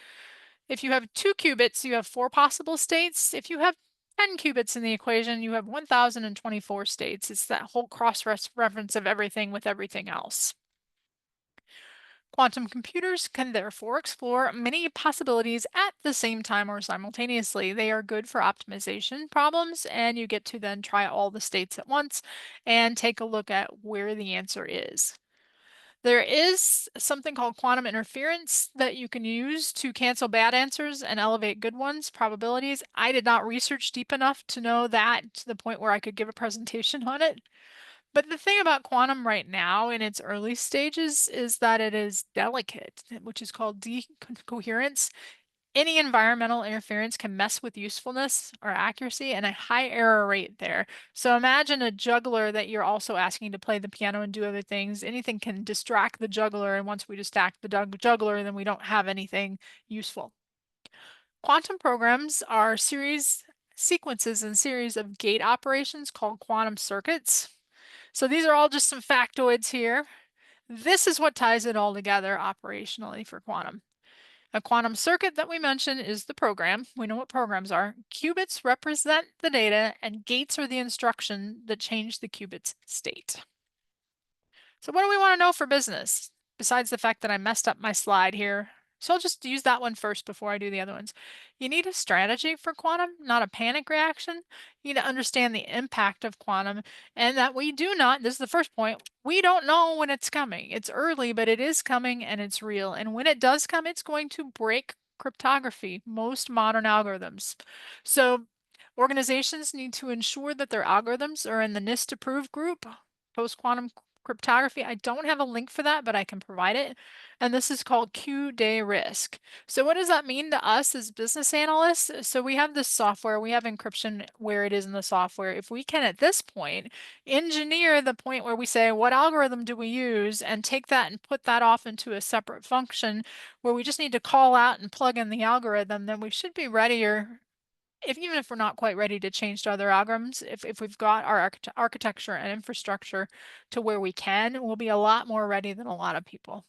If you have 2 qubits, you have 4 possible states. If you have 10 qubits in the equation, you have 1024 states. It's that whole cross-reference of everything with everything else. Quantum computers can therefore explore many possibilities at the same time or simultaneously. They are good for optimization problems, and you get to then try all the states at once and take a look at where the answer is. There is something called quantum interference that you can use to cancel bad answers and elevate good ones, probabilities. I did not research deep enough to know that to the point where I could give a presentation on it. But the thing about quantum right now in its early stages is that it is delicate, which is called decoherence. Any environmental interference can mess with usefulness or accuracy and a high error rate there. So imagine a juggler that you're also asking to play the piano and do other things. Anything can distract the juggler, and once we distract the juggler, then we don't have anything useful. Quantum programs are sequences and series of gate operations called quantum circuits. So these are all just some factoids here. This is what ties it all together operationally for quantum. A quantum circuit that we mentioned is the program. We know what programs are. Qubits represent the data, and gates are the instruction that change the qubit's state. So what do we want to know for business? Besides the fact that I messed up my slide here. So I'll just use that one first before I do the other ones. You need a strategy for quantum, not a panic reaction. You need to understand the impact of quantum and that we do not, this is the first point, we don't know when it's coming. It's early, but it is coming and it's real. And when it does come, it's going to break cryptography, most modern algorithms. So organizations need to ensure that their algorithms are in the NIST approved group, post-quantum cryptography. I don't have a link for that, but I can provide it. And this is called Q-day risk. So what does that mean to us as business analysts? So we have this software, we have encryption where it is in the software. If we can, at this point, engineer the point where we say, what algorithm do we use, and take that and put that off into a separate function where we just need to call out and plug in the algorithm, then we should be readier even if we're not quite ready to change to other algorithms, if we've got our architecture and infrastructure to where we can, we'll be a lot more ready than a lot of people.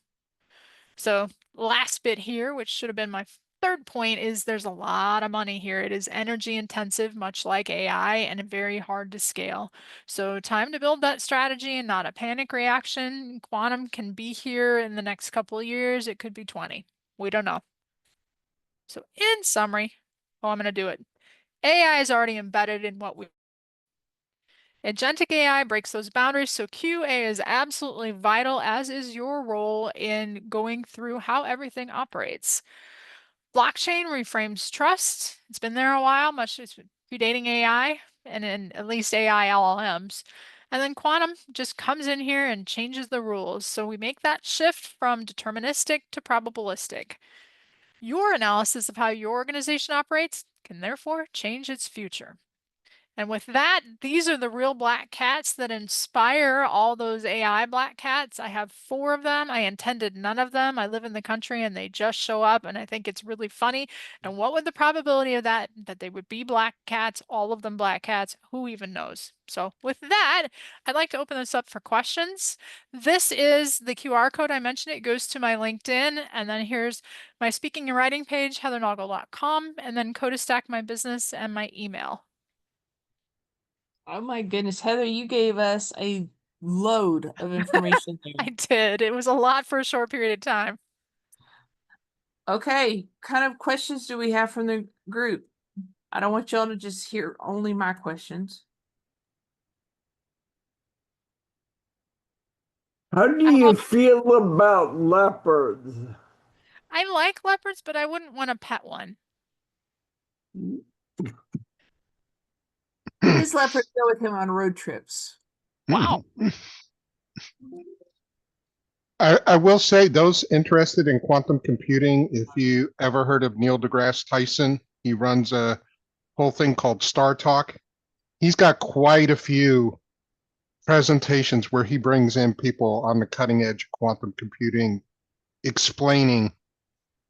So last bit here, which should have been my third point, is there's a lot of money here. It is energy intensive, much like AI, and very hard to scale. So time to build that strategy and not a panic reaction. Quantum can be here in the next couple of years. It could be 20. We don't know. So in summary, I'm going to do it. AI is already embedded in what we Agentic AI breaks those boundaries, so QA is absolutely vital, as is your role in going through how everything operates. Blockchain reframes trust. It's been there a while, much as predating AI and in at least AI LLMs. And then quantum just comes in here and changes the rules. So we make that shift from deterministic to probabilistic. Your analysis of how your organization operates can therefore change its future. And with that, these are the real black cats that inspire all those AI black cats. I have 4 of them. I intended none of them. I live in the country and they just show up, and I think it's really funny. And what would the probability of that they would be black cats, all of them black cats? Who even knows? So with that, I'd like to open this up for questions. This is the QR code I mentioned. It goes to my LinkedIn, and then here's my speaking and writing page, HeatherNoggle.com, and then Codestack my business and my email. Oh my goodness, Heather, you gave us a load of information there. I did. It was a lot for a short period of time. Okay, kind of questions do we have from the group? I don't want y'all to just hear only my questions. How do you feel about leopards? I like leopards, but I wouldn't want to pet one. His leopards go with him on road trips. Wow. I will say, those interested in quantum computing, if you ever heard of Neil deGrasse Tyson, he runs a whole thing called Star Talk. He's got quite a few presentations where he brings in people on the cutting edge of quantum computing, explaining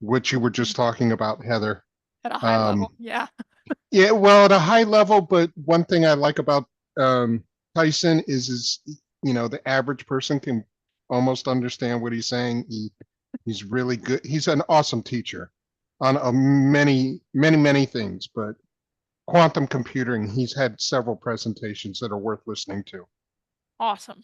what you were just talking about, Heather. At a high level, yeah. Yeah, well, at a high level, but one thing I like about Tyson is the average person can almost understand what he's saying. He's really good. He's an awesome teacher on many things, but quantum computing, he's had several presentations that are worth listening to. Awesome.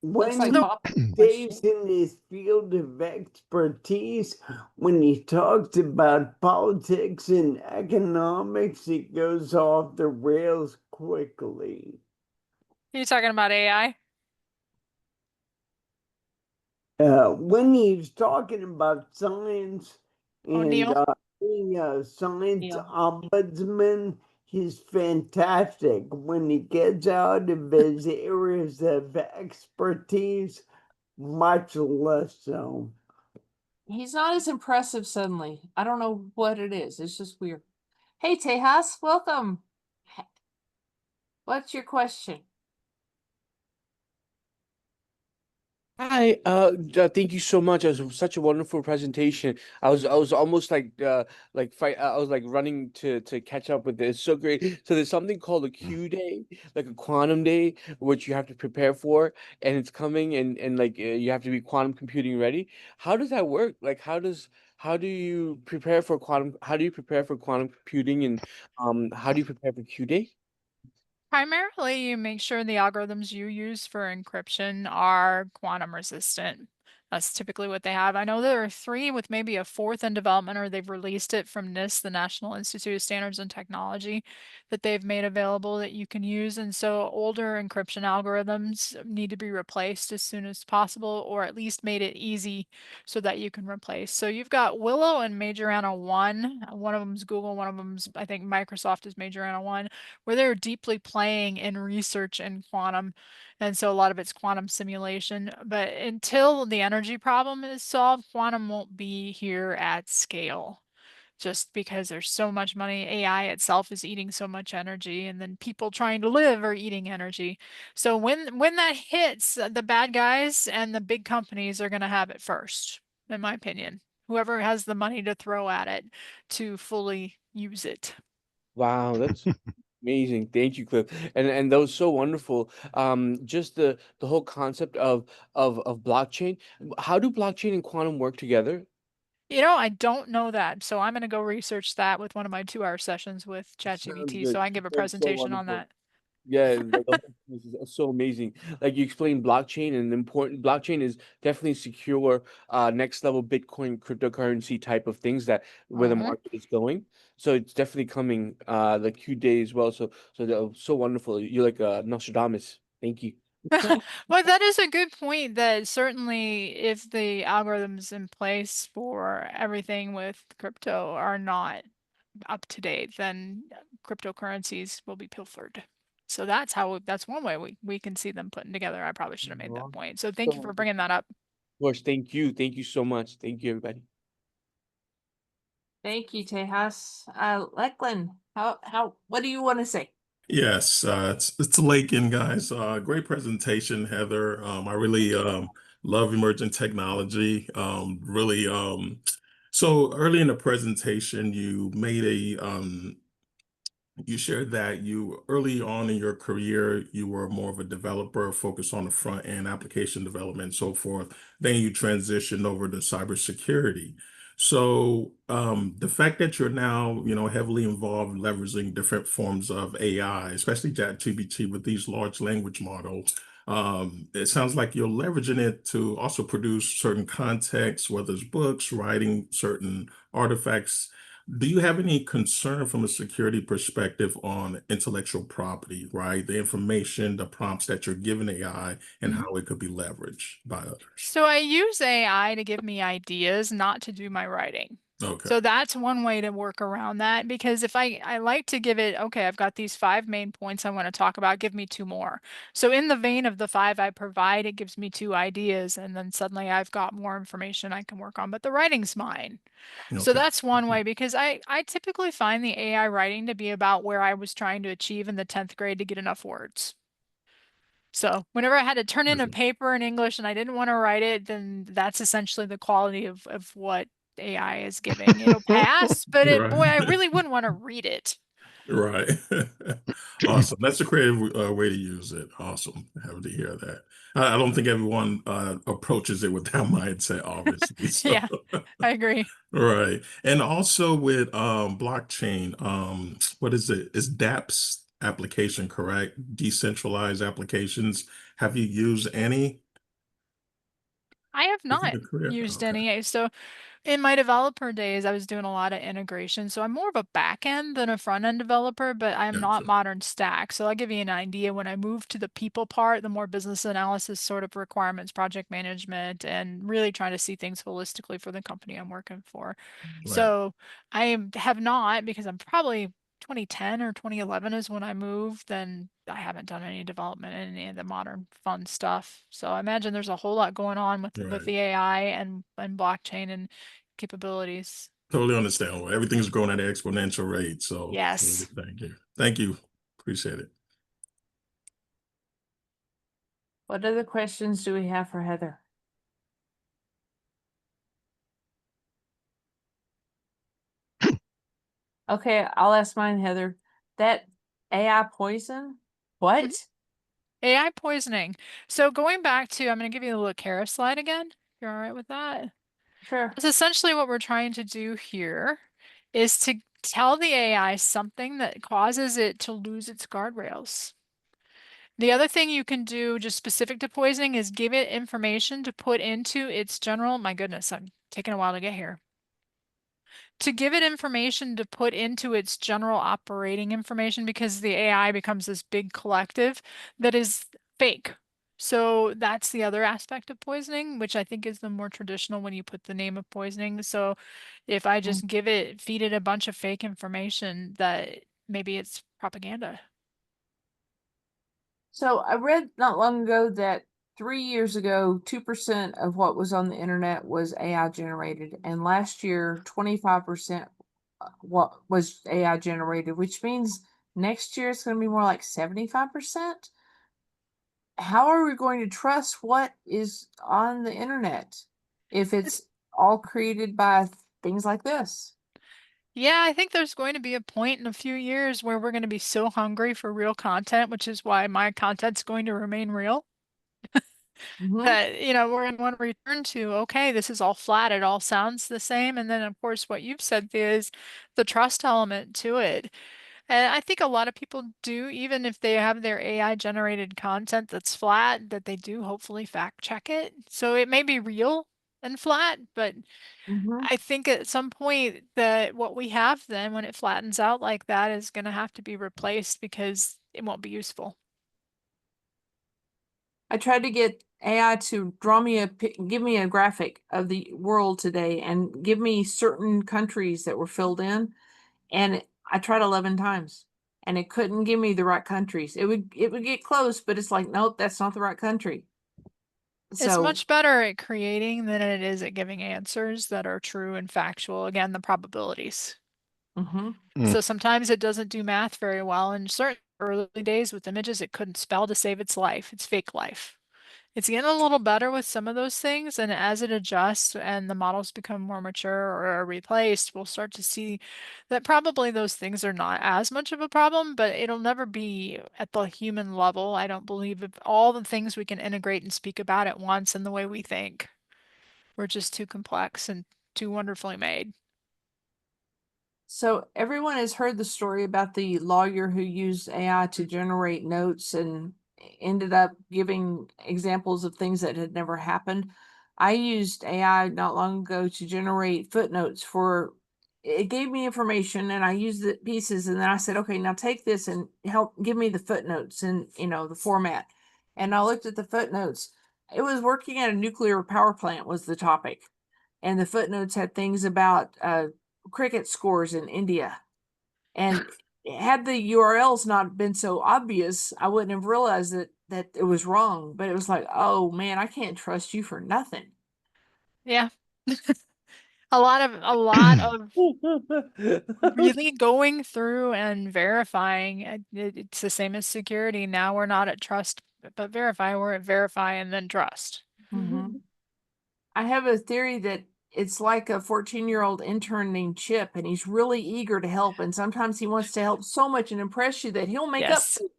Looks When like he Bob. stays in his field of expertise, when he talks about politics and economics, it goes off the rails quickly. You talking about AI? When he's talking about science and Neil? being a science Neil. ombudsman, he's fantastic. When he gets out of his areas of expertise, much less so. He's not as impressive suddenly. I don't know what it is. It's just weird. Hey, Tejas, welcome. What's your question? Hi, thank you so much. It was such a wonderful presentation. I was almost I was like running to catch up with this. So great. So there's something called a Q day, like a quantum day, which you have to prepare for, and it's coming, and you have to be quantum computing ready. How does that work? Like, how do you prepare for quantum? How do you prepare for quantum computing, and how do you prepare for Q day? Primarily, you make sure the algorithms you use for encryption are quantum resistant. That's typically what they have. I know there are three with maybe a fourth in development, or they've released it from NIST, the National Institute of Standards and Technology, that they've made available that you can use. And so older encryption algorithms need to be replaced as soon as possible, or at least made it easy so that you can replace. So you've got Willow and Majorana 1. One of them's Google, one of them's, I think, Microsoft is Majorana 1, where they're deeply playing in research in quantum. And so a lot of it's quantum simulation. But until the energy problem is solved, quantum won't be here at scale. Just because there's so much money, AI itself is eating so much energy, and then people trying to live are eating energy. So when that hits, the bad guys and the big companies are going to have it first, in my opinion. Whoever has the money to throw at it to fully use it. Wow, that's amazing. Thank you, Cliff. And that was so wonderful. Just the whole concept of blockchain. How do blockchain and quantum work together? I don't know that. So I'm going to go research that with one of my 2-hour sessions with Sounds ChatGPT. good. So I can give a Sounds so presentation on wonderful. that. Yeah, like the whole thing is so amazing. Like you explained blockchain, and important blockchain is definitely secure, next level Bitcoin cryptocurrency type of things that where the Mhm. market is going. So it's definitely coming the Q day as well. So that was so wonderful. You're like Nostradamus. Thank you. Well, that is a good point that certainly if the algorithms in place for everything with crypto are not up to date, then cryptocurrencies will be pilfered. So that's one way we can see them putting together. I probably should have made that point. So thank you So, for of bringing that up. course, thank you. Thank you so much. Thank you, everybody. Thank you, Tejas. Lachlan, what do you want to say? Yes, it's Lakin, guys. Great presentation, Heather. I really love emerging technology. Really, so early in the presentation, you shared that you early on in your career, you were more of a developer focused on the front end application development and so forth. Then you transitioned over to cybersecurity. So the fact that you're now, heavily involved leveraging different forms of AI, especially ChatGPT with these large language models, it sounds like you're leveraging it to also produce certain context, whether it's books, writing certain artifacts. Do you have any concern from a security perspective on intellectual property, right? The information, the prompts that you're giving AI and Mhm. how it could be leveraged by others? So I use AI to give me ideas, not to do my writing. Okay. So that's one way to work around that, because if I like to give it, okay, I've got these 5 main points I want to talk about, give me 2 more. So in the vein of the 5 I provide, it gives me 2 ideas, and then suddenly I've got more information I can work on, but the writing's mine. So Okay. that's one way, because I typically find the AI writing to be about where I was trying to achieve in the 10th grade to get enough words. So whenever I had to turn in a paper in English and I didn't want to write it, then that's essentially the quality of what AI is giving. It'll pass, but boy, I Right. really wouldn't want to read it. Right. Awesome. That's a creative way to use it. Awesome. Happy to hear that. I don't think everyone approaches it with that mindset, obviously. So, Yeah, I agree. right. And also with blockchain, what is it? Is dApps application correct? Decentralized applications. Have you used any I have within not your career? used Okay. any. So in my developer days, I was doing a lot of integration. So I'm more of a back end than a front end developer, but I'm not Gotcha. modern stack. So I'll give you an idea. When I moved to the people part, the more business analysis sort of requirements, project management, and really trying to see things holistically for the company I'm working for. Right. So have not, because I'm probably 2010 or 2011 is when I moved, then I haven't done any development in any of the modern fun stuff. So I imagine there's a whole lot going on with Right. the AI and blockchain and capabilities. Totally understandable. Everything's growing at an exponential rate. So Yes. thank you. Thank you. Appreciate it. What other questions do we have for Heather? Okay, I'll ask mine, Heather. That AI poison? What? Mhm. AI poisoning. So going back to, I'm going to give you the little Kara slide again. You're all right with that? Sure. That's essentially what we're trying to do here, is to tell the AI something that causes it to lose its guardrails. The other thing you can do, just specific to poisoning, is give it information to put into its general, my goodness, I'm taking a while to get here. To give it information to put into its general operating information, because the AI becomes this big collective that is fake. So that's the other aspect of poisoning, which I think is the more traditional when you put the name of poisoning. So if I just feed it a bunch of fake information, that maybe it's propaganda. So I read not long ago that 3 years ago, 2% of what was on the internet was AI generated, and last year, 25% what was AI generated, which means next year it's going to be more like 75%. How are we going to trust what is on the internet if it's all created by things like this? Yeah, I think there's going to be a point in a few years where we're going to be so hungry for real content, which is why my content's going to remain real. Mm-hmm. That, we're going to want to return to, okay, this is all flat, it all sounds the same. And then, of course, what you've said is the trust element to it. And I think a lot of people do, even if they have their AI generated content that's flat, that they do hopefully fact check it. So it may be real and flat, but Mm-hmm. I think at some point that what we have then, when it flattens out like that, is going to have to be replaced because it won't be useful. I tried to get AI to draw me give me a graphic of the world today and give me certain countries that were filled in, and I tried 11 times and it couldn't give me the right countries. It would get close, but it's like, nope, that's not the right country. It's So, much better at creating than it is at giving answers that are true and factual. Again, the probabilities. mhm. So sometimes it doesn't do math very well. In certain early days with images, it couldn't spell to save its life, its fake life. It's getting a little better with some of those things, and as it adjusts and the models become more mature or are replaced, we'll start to see that probably those things are not as much of a problem, but it'll never be at the human level. I don't believe of all the things we can integrate and speak about at once in the way we think. We're just too complex and too wonderfully made. So everyone has heard the story about the lawyer who used AI to generate notes and ended up giving examples of things that had never happened. I used AI not long ago to generate footnotes for it gave me information and I used the pieces and then I said, okay, now take this and help give me the footnotes and the format. And I looked at the footnotes. It was working at a nuclear power plant was the topic. and the footnotes had things about cricket scores in India. And had the URLs not been so obvious, I wouldn't have realized that it was wrong. But it was like, oh man, I can't trust you for nothing. Yeah. A lot of really going through and verifying. It's the same as security. Now we're not at trust, but verify. We're at verify and then trust. Mm-hmm. I have a theory that it's like a 14-year-old intern named Chip, and he's really eager to help. And sometimes he wants to help so much and impress you that he'll make up Yes. for it.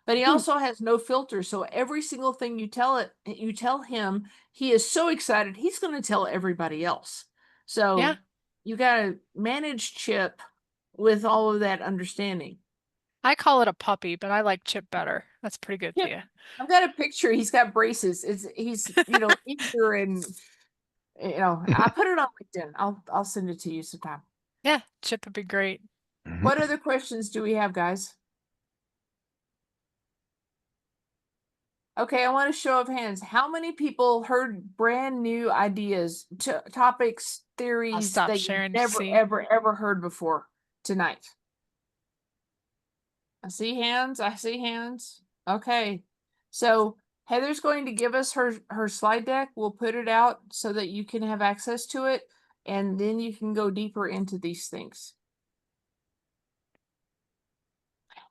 But he also has no filter. So every single thing you tell him, he is so excited, he's going to tell everybody else. So Yeah. you got to manage Chip with all of that understanding. I call it a puppy, but I like Chip better. That's pretty good, Yeah. Thea. I've got a picture. He's got braces. He's eager, and I put it on LinkedIn. I'll send it to you sometime. Yeah, Chip would be great. What other questions do we have, guys? Okay, I want a show of hands. How many people heard brand new ideas, topics, I'll theories stop that you've sharing to never, see. ever heard before tonight? I see hands. I see hands. Okay. So Heather's going to give us her slide deck. We'll put it out so that you can have access to it, and then you can go deeper into these things.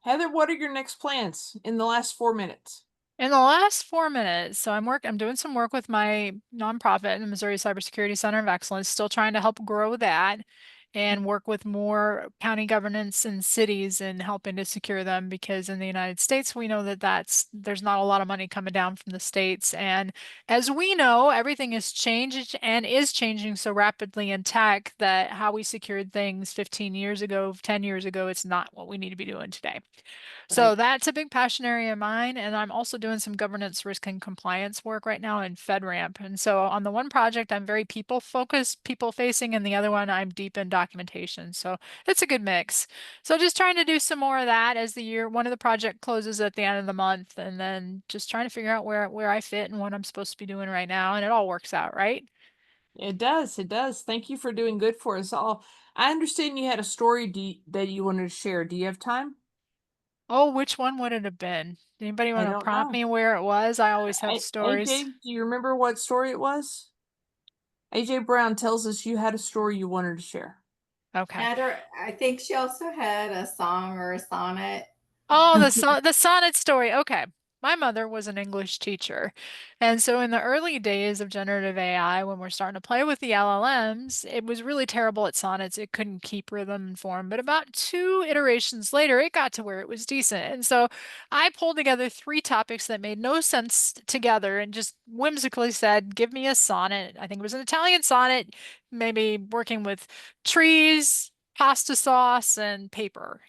Heather, what are your next plans in the last 4 minutes? In the last 4 minutes, so I'm doing some work with my nonprofit, the Missouri Cybersecurity Center of Excellence, still trying to help grow that and work with more county governance and cities and helping to secure them, because in the United States, we know that there's not a lot of money coming down from the states. And as we know, everything has changed and is changing so rapidly in tech that how we secured things 15 years ago, 10 years ago, it's not what we need to be doing today. So Right. that's a big passion area of mine. And I'm also doing some governance, risk, and compliance work right now in FedRAMP. And so on the one project, I'm very people focused, people facing, and the other one, I'm deep in documentation. So it's a good mix. So just trying to do some more of that as one of the project closes at the end of the month, and then just trying to figure out where I fit and what I'm supposed to be doing right now. And it all works out, right? It does. It does. Thank you for doing good for us all. I understand you had a story that you wanted to share. Do you have time? Oh, which one would it have been? Anybody I want to don't prompt know. me where it was? I always have stories. AJ, do you remember what story it was? AJ Brown tells us you had a story you wanted to share. Okay. Heather, I think she also had a song or a sonnet. Oh, the sonnet story. Okay. My mother was an English teacher. And so in the early days of generative AI, when we're starting to play with the LLMs, it was really terrible at sonnets. It couldn't keep rhythm and form. But about 2 iterations later, it got to where it was decent. And so I pulled together 3 topics that made no sense together and just whimsically said, give me a sonnet. I think it was an Italian sonnet, maybe working with trees, pasta sauce, and paper.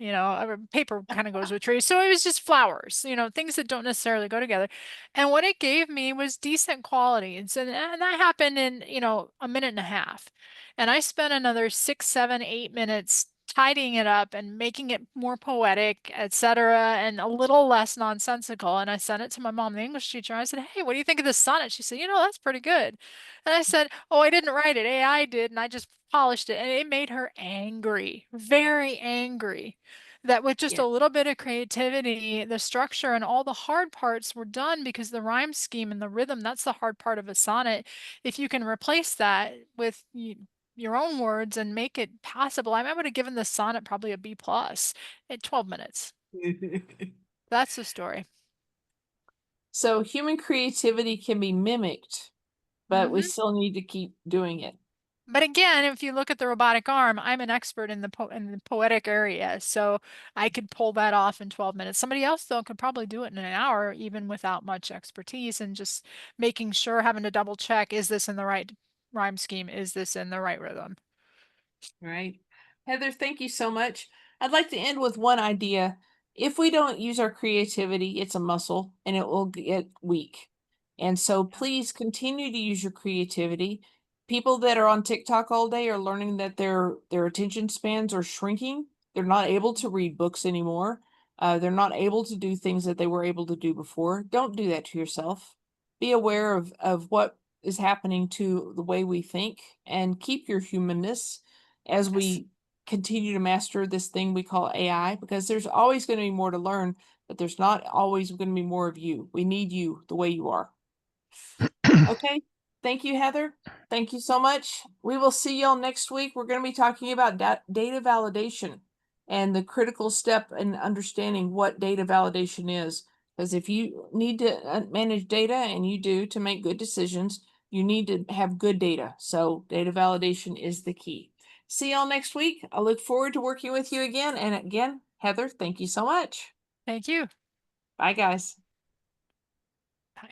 Paper kind of goes with trees. So it was just flowers, things that don't necessarily go together. And what it gave me was decent quality. And that happened in, a minute and a half. And I spent another 6, 7, 8 minutes tidying it up and making it more poetic, etc., and a little less nonsensical. And I sent it to my mom, the English teacher. I said, hey, what do you think of this sonnet? She said, that's pretty good. And I said, oh, I didn't write it. AI did. And I just polished it. And it made her angry, very angry, that with just Yeah. a little bit of creativity, the structure and all the hard parts were done, because the rhyme scheme and the rhythm, that's the hard part of a sonnet. If you can replace that with your own words and make it passable, I would have given the sonnet probably a B+ in 12 minutes. That's the story. So human creativity can be mimicked, but we Mhm. still need to keep doing it. But again, if you look at the robotic arm, I'm an expert in the poetic area, so I could pull that off in 12 minutes. Somebody else, though, could probably do it in an hour, even without much expertise, and just making sure, having to double check, is this in the right rhyme scheme? Is this in the right rhythm? Right. Heather, thank you so much. I'd like to end with one idea. If we don't use our creativity, it's a muscle and it will get weak. And so please continue to use your creativity. People that are on TikTok all day are learning that their attention spans are shrinking. They're not able to read books anymore. They're not able to do things that they were able to do before. Don't do that to yourself. Be aware of what is happening to the way we think, and keep your humanness as we continue to master this thing we call AI, because there's always going to be more to learn, but there's not always going to be more of you. We need you the way you are. Okay. Thank you, Heather. Thank you so much. We will see y'all next week. We're going to be talking about data validation and the critical step in understanding what data validation is. Because if you need to manage data, and you do, to make good decisions, you need to have good data. So data validation is the key. See y'all next week. I look forward to working with you again. And again, Heather, thank you so much. Thank you. Bye, guys.